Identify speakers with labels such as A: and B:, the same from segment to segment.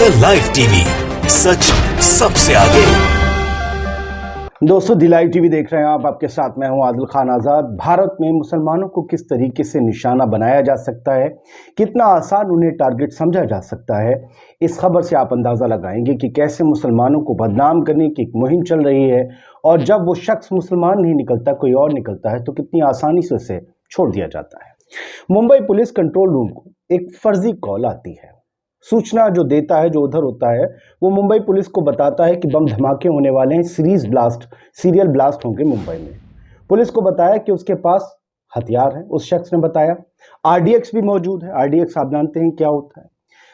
A: The live TV, सच सबसे आगे।
B: दोस्तों, दी लाइव टीवी देख रहे हैं आप, आपके साथ मैं हूं आदिल खान आजाद। भारत में मुसलमानों को किस तरीके से निशाना बनाया जा सकता है, कितना आसान उन्हें टारगेट समझा जा सकता है, इस खबर से आप अंदाजा लगाएंगे कि कैसे मुसलमानों को बदनाम करने की एक मुहिम चल रही है, और जब वो शख्स मुसलमान नहीं निकलता, कोई और निकलता है, तो कितनी आसानी से उसे छोड़ दिया जाता है। मुंबई पुलिस कंट्रोल रूम को एक फर्जी कॉल आती है। सूचना जो देता है, जो उधर होता है, वो मुंबई पुलिस को बताता है कि बम धमाके होने वाले हैं, सीरियल ब्लास्ट होंगे मुंबई में। पुलिस को बताया कि उसके पास हथियार है। उस शख्स ने बताया आरडीएक्स भी मौजूद है। आरडीएक्स आप जानते हैं क्या होता है।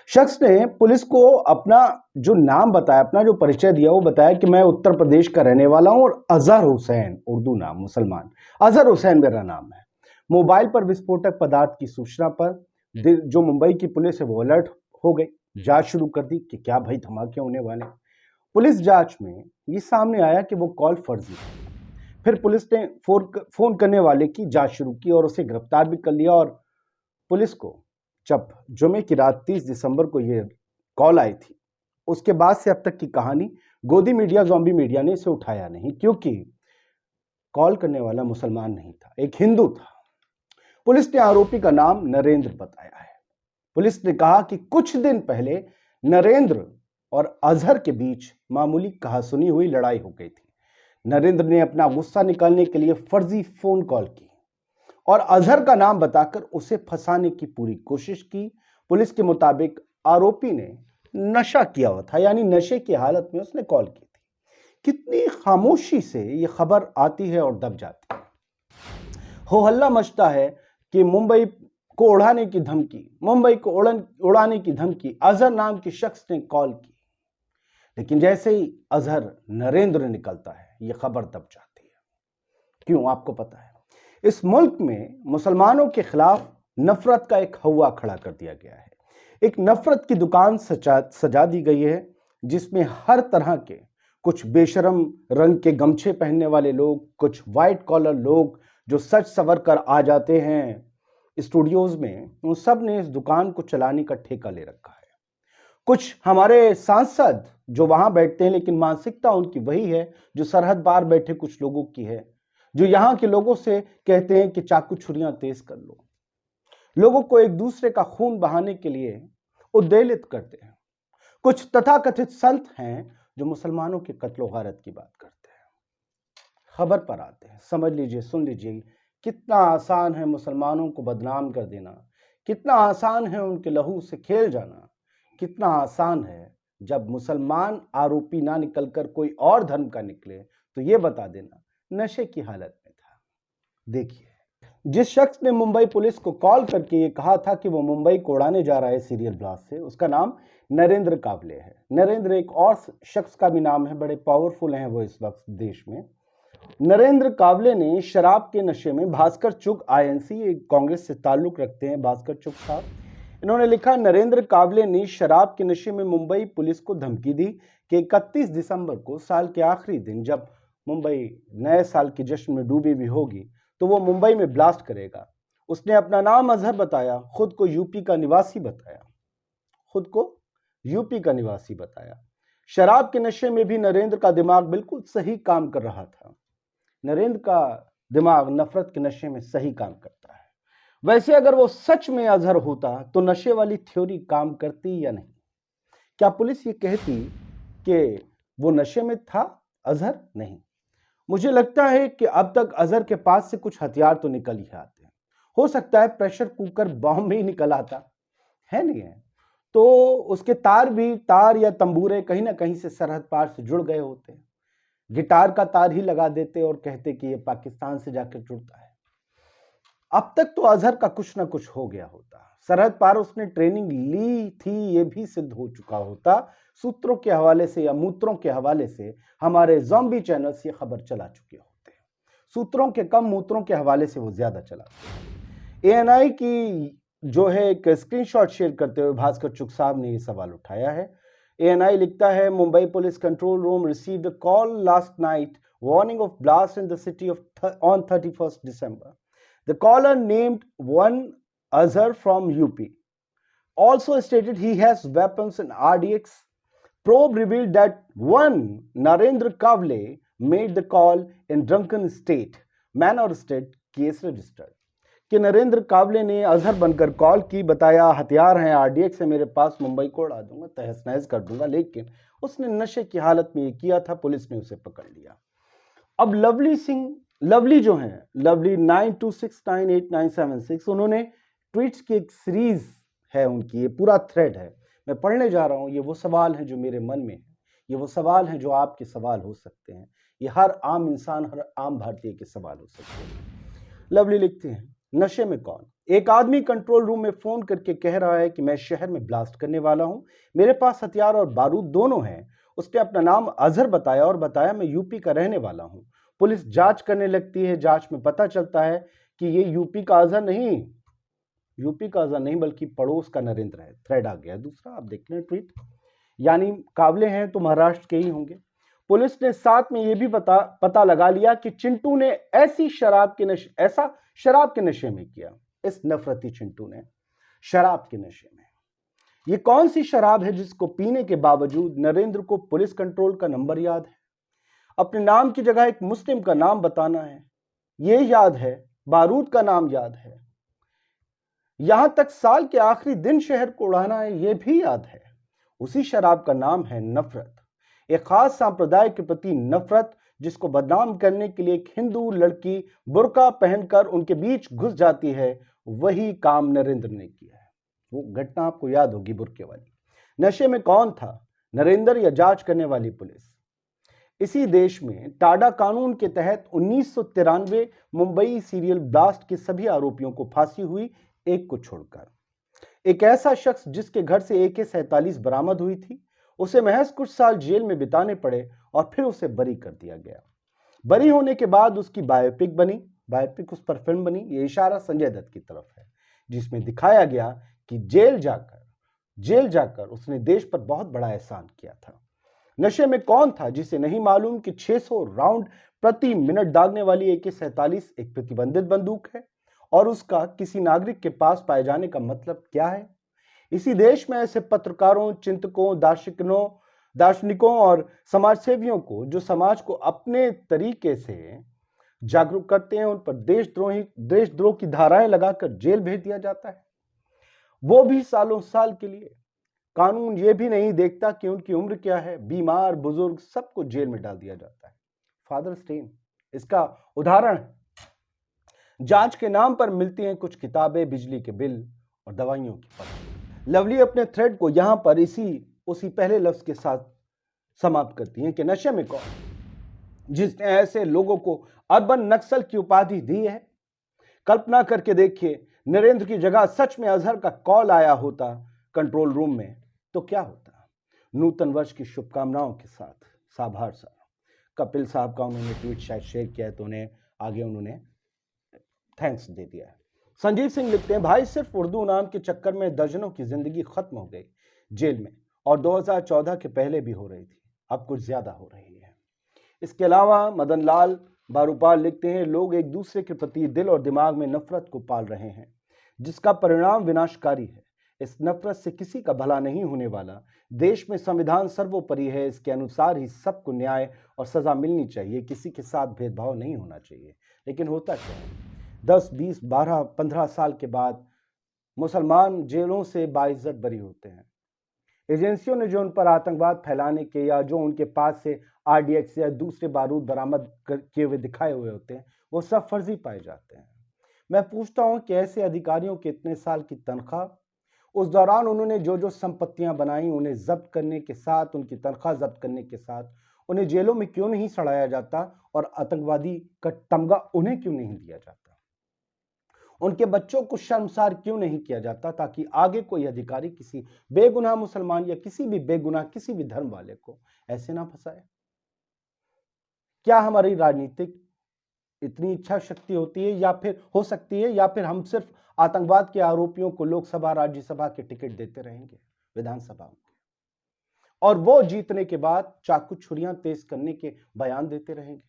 B: शख्स ने पुलिस को अपना जो नाम बताया, अपना जो परिचय दिया, वो बताया कि मैं उत्तर प्रदेश का रहने वाला हूं और अजहर हुसैन, उर्दू नाम, मुसलमान, अजहर हुसैन मेरा नाम है। मोबाइल पर विस्फोटक पदार्थ की सूचना पर जो मुंबई की पुलिस है वो अलर्ट हो गई, जांच शुरू कर दी कि क्या भाई धमाके होने वाले। पुलिस जांच में ये सामने आया कि वो कॉल फर्जी है। फिर पुलिस ने फोन करने वाले की जांच शुरू की और उसे गिरफ्तार भी कर लिया। और पुलिस को जब जुमे की रात 30 दिसंबर को ये कॉल आई थी, उसके बाद से अब तक की कहानी, गोदी मीडिया, ज़ॉम्बी मीडिया ने इसे उठाया नहीं, क्योंकि कॉल करने वाला मुसलमान नहीं था, एक हिंदू था। पुलिस ने आरोपी का नाम नरेंद्र बताया है। पुलिस ने कहा कि कुछ दिन पहले नरेंद्र और अजहर के बीच मामूली कहासुनी हुई, लड़ाई हो गई थी। नरेंद्र ने अपना गुस्सा निकालने के लिए फर्जी फोन कॉल की और अजहर का नाम बताकर उसे फंसाने की पूरी कोशिश की। पुलिस के मुताबिक आरोपी ने नशा किया हुआ था, यानी नशे की हालत में उसने कॉल की थी। कितनी खामोशी से यह खबर आती है और दब जाती है। हो हल्ला मचता है कि मुंबई को उड़ाने की धमकी अजहर नाम के शख्स ने कॉल की। लेकिन जैसे ही अजहर नरेंद्र निकलता है, यह खबर दब जाती है। क्यों, आपको पता है, इस मुल्क में मुसलमानों के खिलाफ नफरत का एक हवा खड़ा कर दिया गया है। एक नफरत की दुकान सजा दी गई है, जिसमें हर तरह के, कुछ बेशरम रंग के गमछे पहनने वाले लोग, कुछ व्हाइट कॉलर लोग जो सच सवर कर आ जाते हैं स्टूडियोज में, उन सब ने इस दुकान को चलाने का ठेका ले रखा है। कुछ हमारे सांसद जो वहां बैठते हैं, लेकिन मानसिकता उनकी वही है जो सरहद पार बैठे कुछ लोगों की है, जो यहां के लोगों से कहते हैं कि चाकू छुरियां तेज कर लो। लोगों को एक दूसरे का खून बहाने के लिए उद्वेलित करते हैं। कुछ तथाकथित संत हैं जो मुसलमानों के कत्लो गारत की बात करते हैं। खबर पर आते हैं, समझ लीजिए, सुन लीजिए, कितना आसान है मुसलमानों को बदनाम कर देना, कितना आसान है उनके लहू से खेल जाना, कितना आसान है जब मुसलमान आरोपी ना निकलकर कोई और धर्म का निकले तो ये बता देना नशे की हालत में था। देखिए, जिस शख्स ने मुंबई पुलिस को कॉल करके ये कहा था कि वो मुंबई को उड़ाने जा रहा है सीरियल ब्लास्ट से, उसका नाम नरेंद्र कावले है। नरेंद्र एक और शख्स का भी नाम है, बड़े पावरफुल हैं वो इस वक्त देश में। नरेंद्र कावले ने शराब के नशे में भास्कर चुग, आईएनसी, कांग्रेस से ताल्लुक रखते हैं भास्कर चुग साहब, इन्होंने लिखा, नरेंद्र कावले ने शराब के नशे में मुंबई पुलिस को धमकी दी कि 31 दिसंबर को, साल के आखिरी दिन, जब मुंबई नए साल के जश्न में डूबी भी होगी, तो वो मुंबई में ब्लास्ट करेगा। उसने अपना नाम अजहर बताया, खुद को यूपी का निवासी बताया। शराब के नशे में भी नरेंद्र का दिमाग बिल्कुल सही काम कर रहा था। नरेंद्र का दिमाग नफरत के नशे में सही काम करता है। वैसे अगर वो सच में अजहर होता तो नशे वाली थ्योरी काम करती या नहीं? क्या पुलिस ये कहती कि वो नशे में था अजहर? नहीं। मुझे लगता है कि अब तक अजहर के पास से कुछ हथियार तो निकल ही आते हैं। हो सकता है प्रेशर कुकर बॉम्ब भी निकल आता है, नहीं है तो उसके तार या तंबूरे कहीं ना कहीं से सरहद पार से जुड़ गए होते हैं। गिटार का तार ही लगा देते और कहते कि ये पाकिस्तान से जाकर जुड़ता है। अब तक तो अजहर का कुछ ना कुछ हो गया होता। सरहद पार उसने ट्रेनिंग ली थी, ये भी सिद्ध हो चुका होता। सूत्रों के हवाले से या मूत्रों के हवाले से हमारे ज़ॉम्बी चैनल्स ये खबर चला चुके होते हैं। सूत्रों के कम, मूत्रों के हवाले से वो ज्यादा चला। एएनआई की जो है एक स्क्रीनशॉट शेयर करते हुए भास्कर चुग साहब ने ये सवाल उठाया है। एएनआई लिखता है, Mumbai police control room received a call last night warning of blast in the city on 31st December. The caller named one Azhar from UP. Also stated he has weapons and RDX Probe revealed that one Narendra Kavle made the call in drunken state. Manor State case registered. कि नरेंद्र कावले ने अजहर बनकर call की, बताया हथियार हैं RDX से मेरे पास, मुंबई को उड़ा दूंगा, तहस नहस कर दूंगा, लेकिन उसने नशे की हालत में ये किया था, पुलिस ने उसे पकड़ लिया। अब लवली जो हैं, लवली 92698976, उन्होंने ट्वीट्स की एक सीरीज है उनकी, ये पूरा थ्रेड है, मैं पढ़ने जा रहा हूं। ये वो सवाल हैं जो मेरे मन में है, ये वो सवाल हैं जो आपके सवाल हो सकते हैं, ये हर आम इंसान, हर आम भारतीय के सवाल हो सकते हैं। लवली लिखते हैं, नशे में कौन? एक आदमी कंट्रोल रूम में फोन करके कह रहा है कि मैं शहर में ब्लास्ट करने वाला हूं, मेरे पास हथियार और बारूद दोनों हैं। उसने अपना नाम अजहर बताया और बताया मैं यूपी का रहने वाला हूं। पुलिस जांच करने लगती है, जांच में पता चलता है कि ये यूपी का अजहर नहीं बल्कि पड़ोस का नरेंद्र है। थ्रेड आ गया दूसरा, आप देख लें ट्वीट, यानी कावले हैं तो महाराष्ट्र के ही होंगे। पुलिस ने साथ में यह भी पता लगा लिया कि चिंटू ने ऐसा शराब के नशे में किया। इस नफरती चिंटू ने शराब के नशे में, ये कौन सी शराब है जिसको पीने के बावजूद नरेंद्र को पुलिस कंट्रोल का नंबर याद है, अपने नाम की जगह एक मुस्लिम का नाम बताना है, ये याद है, बारूद का नाम याद है, यहां तक साल के आखिरी दिन शहर को उड़ाना है, यह भी याद है। उसी शराब का नाम है नफरत, एक खास संप्रदाय के प्रति नफरत, जिसको बदनाम करने के लिए एक हिंदू लड़की बुर्का पहनकर उनके बीच घुस जाती है। वही काम नरेंद्र ने किया है। वो घटना आपको याद होगी, बुर्के वाली। नशे में कौन था, नरेंद्र या जांच करने वाली पुलिस? इसी देश में टाडा कानून के तहत 1993 मुंबई सीरियल ब्लास्ट के सभी आरोपियों को फांसी हुई, एक को छोड़कर। एक ऐसा शख्स जिसके घर से AK-47 बरामद हुई थी, उसे महज कुछ साल जेल में बिताने पड़े और फिर उसे बरी कर दिया गया। बरी होने के बाद उसकी बायोपिक उस पर फिल्म बनी। ये इशारा संजय दत्त की तरफ है, जिसमें दिखाया गया कि जेल जाकर उसने देश पर बहुत बड़ा एहसान किया था। नशे में कौन था जिसे नहीं मालूम कि 600 राउंड प्रति मिनट दागने वाली AK-47 एक प्रतिबंधित बंदूक है और उसका किसी नागरिक के पास पाए जाने का मतलब क्या है? इसी देश में ऐसे पत्रकारों, चिंतकों, दार्शनिकों और समाजसेवियों को जो समाज को अपने तरीके से जागरूक करते हैं, उन पर देशद्रोह की धाराएं लगाकर जेल भेज दिया जाता है, वो भी सालों साल के लिए। कानून ये भी नहीं देखता कि उनकी उम्र क्या है, बीमार, बुजुर्ग, सबको जेल में डाल दिया जाता है। फादर स्टेन इसका उदाहरण है। जांच के नाम पर मिलती हैं कुछ किताबें, बिजली के बिल और दवाइयों की पर्ची। लवली अपने थ्रेड को यहां पर उसी पहले लफ्ज के साथ समाप्त करती हैं कि नशे में कौन, जिसने ऐसे लोगों को अर्बन नक्सल की उपाधि दी है। कल्पना करके देखिए, नरेंद्र की जगह सच में अजहर का कॉल आया होता कंट्रोल रूम में तो क्या होता। नूतन वर्ष की शुभकामनाओं के साथ साभार सा कपिल साहब का उन्होंने ट्वीट शायद शेयर किया है, तो उन्होंने थैंक्स दे दिया है। संजीव सिंह लिखते हैं, भाई सिर्फ उर्दू नाम के चक्कर में दर्जनों की जिंदगी खत्म हो गई जेल में, और 2014 के पहले भी हो रही थी, अब कुछ ज्यादा हो रही है। इसके अलावा मदन लाल बारूपाल लिखते हैं, लोग एक दूसरे के प्रति दिल और दिमाग में नफरत को पाल रहे हैं, जिसका परिणाम विनाशकारी है। इस नफरत से किसी का भला नहीं होने वाला। देश में संविधान सर्वोपरि है, इसके अनुसार ही सबको न्याय और सजा मिलनी चाहिए, किसी के साथ भेदभाव नहीं होना चाहिए। लेकिन होता क्या है, 10, 20, 12, 15 साल के बाद मुसलमान जेलों से बाइज्जत बरी होते हैं। एजेंसियों ने जो उन पर आतंकवाद फैलाने के या जो उनके पास से आरडीएक्स या दूसरे बारूद बरामद किए हुए दिखाए हुए होते हैं, वो सब फर्जी पाए जाते हैं। मैं पूछता हूं कि ऐसे अधिकारियों के इतने साल की तनख्वाह, उस दौरान उन्होंने जो संपत्तियां बनाई, उन्हें जब्त करने के साथ, उनकी तनख्वाह जब्त करने के साथ उन्हें जेलों में क्यों नहीं सड़ाया जाता और आतंकवादी का तमगा उन्हें क्यों नहीं दिया जाता? उनके बच्चों को शर्मसार क्यों नहीं किया जाता, ताकि आगे कोई अधिकारी किसी बेगुनाह मुसलमान या किसी भी बेगुनाह किसी भी धर्म वाले को ऐसे ना फंसाए? क्या हमारी राजनीतिक इतनी इच्छा शक्ति होती है या फिर हो सकती है, या फिर हम सिर्फ आतंकवाद के आरोपियों को लोकसभा, राज्यसभा के टिकट देते रहेंगे, विधानसभा के, और वो जीतने के बाद चाकू छुरियां तेज करने के बयान देते रहेंगे?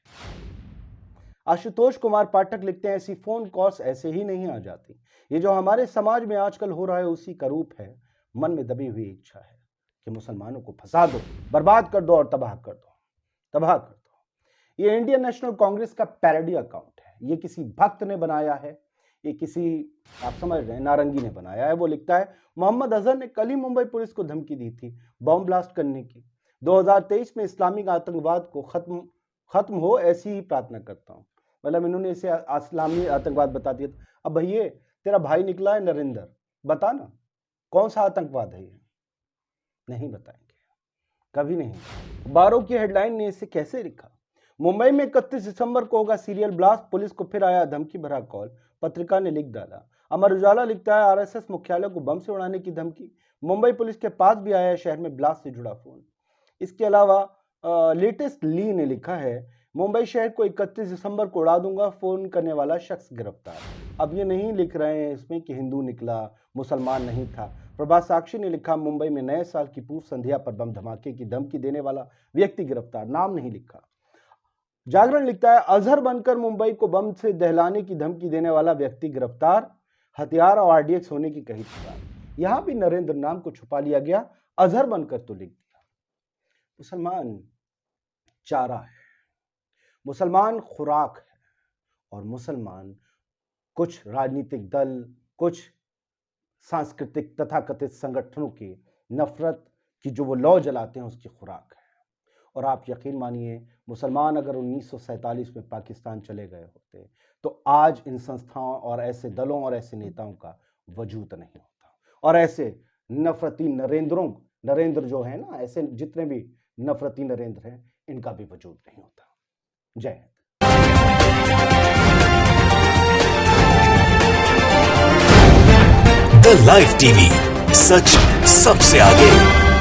B: आशुतोष कुमार पाठक लिखते हैं, ऐसी फोन कॉल्स ऐसे ही नहीं आ जाती। ये जो हमारे समाज में आजकल हो रहा है उसी का रूप है, मन में दबी हुई इच्छा है कि मुसलमानों को फंसा दो, बर्बाद कर दो और तबाह कर दो, तबाह कर दो। ये इंडियन नेशनल कांग्रेस का पैरोडी अकाउंट है। ये किसी भक्त ने बनाया है, ये किसी, आप समझ रहे हैं, नारंगी ने बनाया है। वो लिखता है, मोहम्मद अजहर ने कल ही मुंबई पुलिस को धमकी दी थी बॉम्ब ब्लास्ट करने की। 2023 में इस्लामिक आतंकवाद को खत्म हो, ऐसी ही प्रार्थना करता हूं। मतलब इन्होंने इसे इस्लामी आतंकवाद बता दिया। अब भैया तेरा भाई निकला है नरेंद्र, बता ना कौन सा आतंकवाद है ये? नहीं बताएंगे, कभी नहीं। 12 की हेडलाइन ने इसे कैसे लिखा, मुंबई में 31 दिसंबर को होगा सीरियल ब्लास्ट, पुलिस को फिर आया धमकी भरा कॉल, पत्रिका ने लिख डाला। अमर उजाला लिखता है, आरएसएस मुख्यालय को बम से उड़ाने की धमकी, मुंबई पुलिस के पास भी आया शहर में ब्लास्ट से जुड़ा फोन। इसके अलावा लेटेस्ट ली ने लिखा है, मुंबई शहर को 31 दिसंबर को उड़ा दूंगा, फोन करने वाला शख्स गिरफ्तार। अब ये नहीं लिख रहे हैं इसमें कि हिंदू निकला, मुसलमान नहीं था। प्रभात साक्षी ने लिखा, मुंबई में नए साल की पूर्व संध्या पर बम धमाके की धमकी देने वाला व्यक्ति गिरफ्तार, नाम नहीं लिखा। जागरण लिखता है, अजहर बनकर मुंबई को बम से दहलाने की धमकी देने वाला व्यक्ति गिरफ्तार, हथियार और आरडीएक्स होने की कही थी। यहां भी नरेंद्र नाम को छुपा लिया गया, अजहर बनकर तो लिख दिया। मुसलमान चारा है, मुसलमान खुराक है, और मुसलमान कुछ राजनीतिक दल, कुछ सांस्कृतिक तथाकथित संगठनों की नफरत की जो वो लौ जलाते हैं उसकी खुराक है। और आप यकीन मानिए, मुसलमान अगर 1947 में पाकिस्तान चले गए होते तो आज इन संस्थाओं और ऐसे दलों और ऐसे नेताओं का वजूद नहीं होता, और ऐसे नफरती नरेंद्र जो है ना, ऐसे जितने भी नफरती नरेंद्र हैं, इनका भी वजूद नहीं होता। जय हिंद।
A: द लाइव टीवी, सच सबसे आगे।